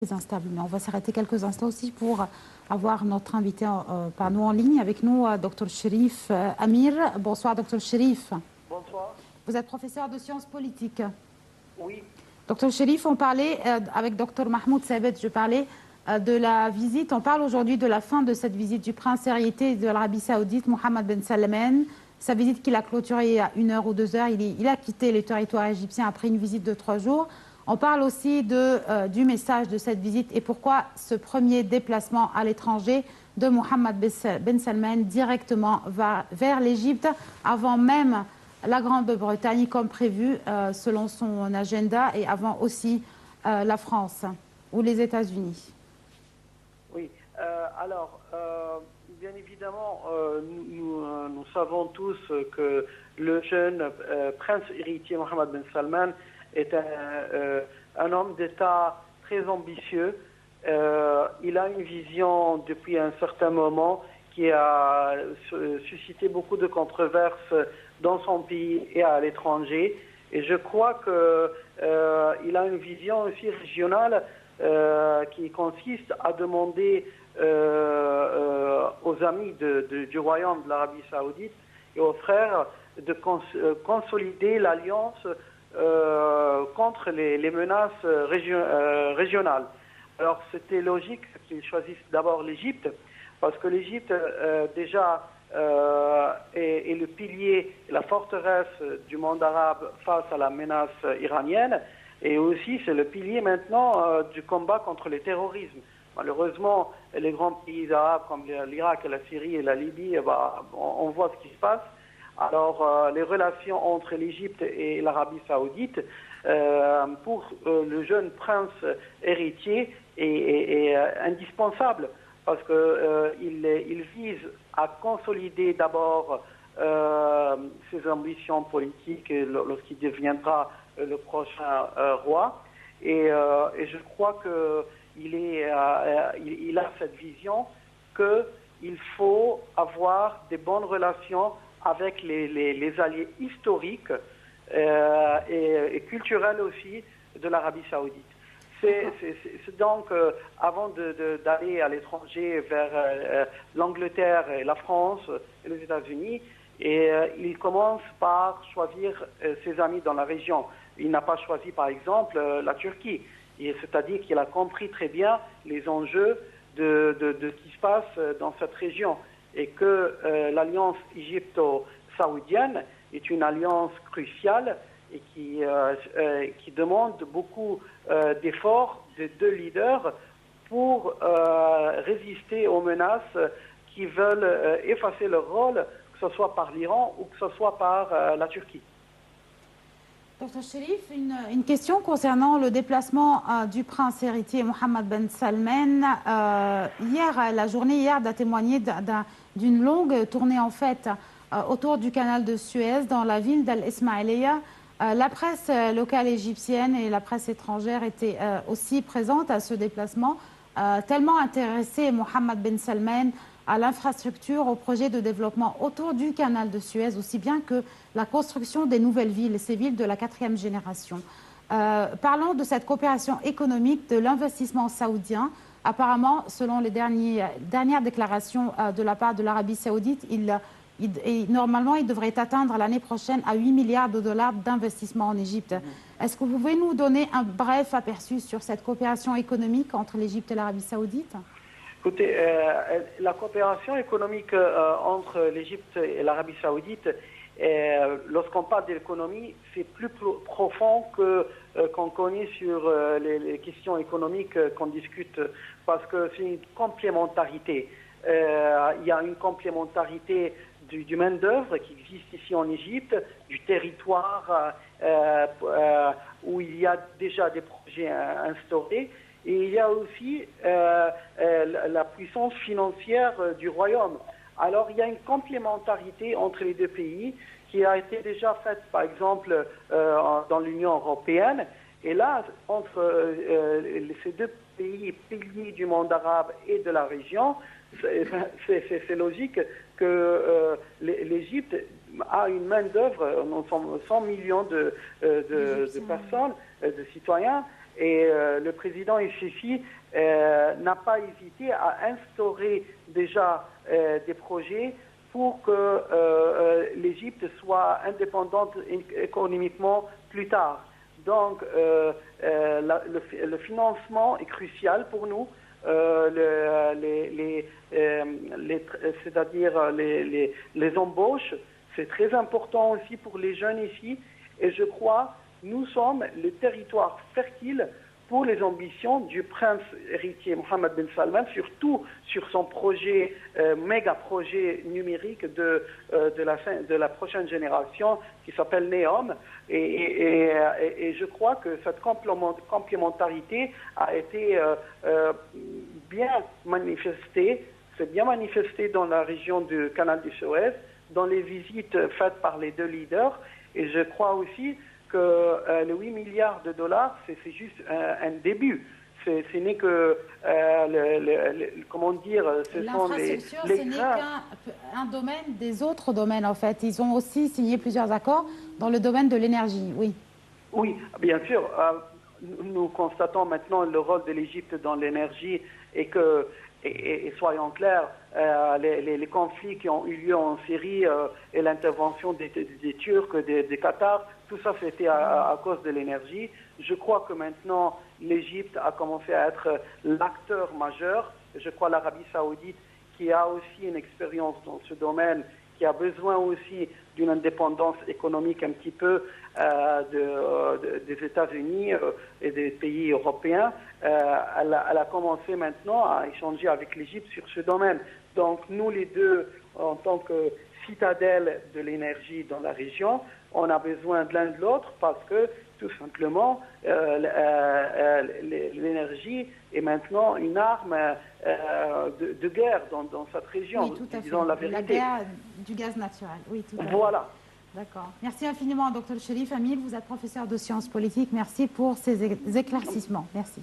Instable. Mais on va s'arrêter quelques instants aussi pour avoir notre invité par nous en ligne. Avec nous, Dr Cherif Amir. Bonsoir, Dr Cherif. Bonsoir. Vous êtes professeur de sciences politiques. Oui. Dr Cherif, on parlait avec Dr Mahmoud Sabet, je parlais de la visite. On parle aujourd'hui de la fin de cette visite du prince héritier de l'Arabie Saoudite, Mohammed Ben Salman. Sa visite qu'il a clôturée il y a 1 heure ou 2 heures. Il a quitté les territoires égyptiens après une visite de 3 jours. On parle aussi du message de cette visite et pourquoi ce premier déplacement à l'étranger de Mohammed Ben Salman directement vers l'Égypte avant même la Grande-Bretagne comme prévu selon son agenda et avant aussi la France ou les États-Unis. Oui, bien évidemment, nous savons tous que le jeune prince héritier Mohammed Ben Salman est un homme d'État très ambitieux. Il a une vision depuis un certain moment qui a suscité beaucoup de controverses dans son pays et à l'étranger. Et je crois qu'il a une vision aussi régionale qui consiste à demander aux amis du royaume de l'Arabie Saoudite et aux frères de consolider l'alliance contre les menaces régionales. Alors c'était logique qu'ils choisissent d'abord l'Égypte, parce que l'Égypte déjà est le pilier, la forteresse du monde arabe face à la menace iranienne, et aussi c'est le pilier maintenant du combat contre le terrorisme. Malheureusement, les grands pays arabes comme l'Irak, la Syrie et la Libye, on voit ce qui se passe. Alors, les relations entre l'Égypte et l'Arabie Saoudite, pour le jeune prince héritier, est indispensable parce qu'il vise à consolider d'abord ses ambitions politiques lorsqu'il deviendra le prochain roi. Et je crois qu'il a cette vision qu'il faut avoir des bonnes relations avec les alliés historiques et culturels aussi de l'Arabie Saoudite. C'est donc, avant d'aller à l'étranger vers l'Angleterre et la France et les États-Unis, il commence par choisir ses amis dans la région. Il n'a pas choisi, par exemple, la Turquie. C'est-à-dire qu'il a compris très bien les enjeux de ce qui se passe dans cette région, et que l'alliance égypto-saoudienne est une alliance cruciale et qui demande beaucoup d'efforts de deux leaders pour résister aux menaces qui veulent effacer leur rôle, que ce soit par l'Iran ou que ce soit par la Turquie. Dr Cherif, une question concernant le déplacement du prince héritier Mohammed Ben Salman. La journée hier a témoigné d'une longue tournée en fait autour du canal de Suez dans la ville d'Al-Ismaïlia. La presse locale égyptienne et la presse étrangère étaient aussi présentes à ce déplacement, tellement intéressé Mohammed Ben Salman à l'infrastructure, au projet de développement autour du canal de Suez, aussi bien que la construction des nouvelles villes, ces villes de la 4e génération. Parlons de cette coopération économique, de l'investissement saoudien. Apparemment, selon les dernières déclarations de la part de l'Arabie saoudite, normalement, il devrait atteindre l'année prochaine à 8 milliards de dollars d'investissement en Égypte. Est-ce que vous pouvez nous donner un bref aperçu sur cette coopération économique entre l'Égypte et l'Arabie saoudite ? Écoutez, la coopération économique entre l'Égypte et l'Arabie saoudite, lorsqu'on parle d'économie, c'est plus profond qu'on connaît sur les questions économiques qu'on discute, parce que c'est une complémentarité. Il y a une complémentarité du main-d'œuvre qui existe ici en Égypte, du territoire où il y a déjà des projets instaurés. Et il y a aussi la puissance financière du royaume. Alors il y a une complémentarité entre les deux pays qui a été déjà faite, par exemple, dans l'Union européenne. Et là, entre ces deux pays piliers du monde arabe et de la région, c'est logique que l'Égypte a une main-d'œuvre, 100 millions de personnes, de citoyens. Et le président Sisi n'a pas hésité à instaurer déjà des projets pour que l'Égypte soit indépendante économiquement plus tard. Donc, le financement est crucial pour nous, c'est-à-dire les embauches. C'est très important aussi pour les jeunes ici. Et je crois nous sommes le territoire fertile pour les ambitions du prince héritier Mohammed Ben Salman, surtout sur son projet, méga projet numérique de la prochaine génération qui s'appelle NEOM. Et je crois que cette complémentarité a été bien manifestée. C'est bien manifesté dans la région du canal du Suez, dans les visites faites par les deux leaders. Et je crois aussi que les 8 milliards de dollars, c'est juste un début. Ce n'est que, comment dire, ce sont l'infrastructure, ce n'est qu'un domaine des autres domaines, en fait. Ils ont aussi signé plusieurs accords dans le domaine de l'énergie, oui. Oui, bien sûr. Nous constatons maintenant le rôle de l'Égypte dans l'énergie et soyons clairs, les conflits qui ont eu lieu en Syrie et l'intervention des Turcs, des Qatars, tout ça c'était à cause de l'énergie. Je crois que maintenant l'Égypte a commencé à être l'acteur majeur. Je crois l'Arabie Saoudite, qui a aussi une expérience dans ce domaine, qui a besoin aussi d'une indépendance économique un petit peu des États-Unis et des pays européens, elle a commencé maintenant à échanger avec l'Égypte sur ce domaine. Donc nous les deux, en tant que citadelle de l'énergie dans la région, on a besoin de l'un de l'autre parce que tout simplement l'énergie est maintenant une arme de guerre dans cette région, oui, tout à disons fait. la vérité. La guerre du gaz naturel, oui, tout à fait. Voilà. D'accord. Merci infiniment, Dr Cherif Hamil. Vous êtes professeur de sciences politiques. Merci pour ces éclaircissements. Merci.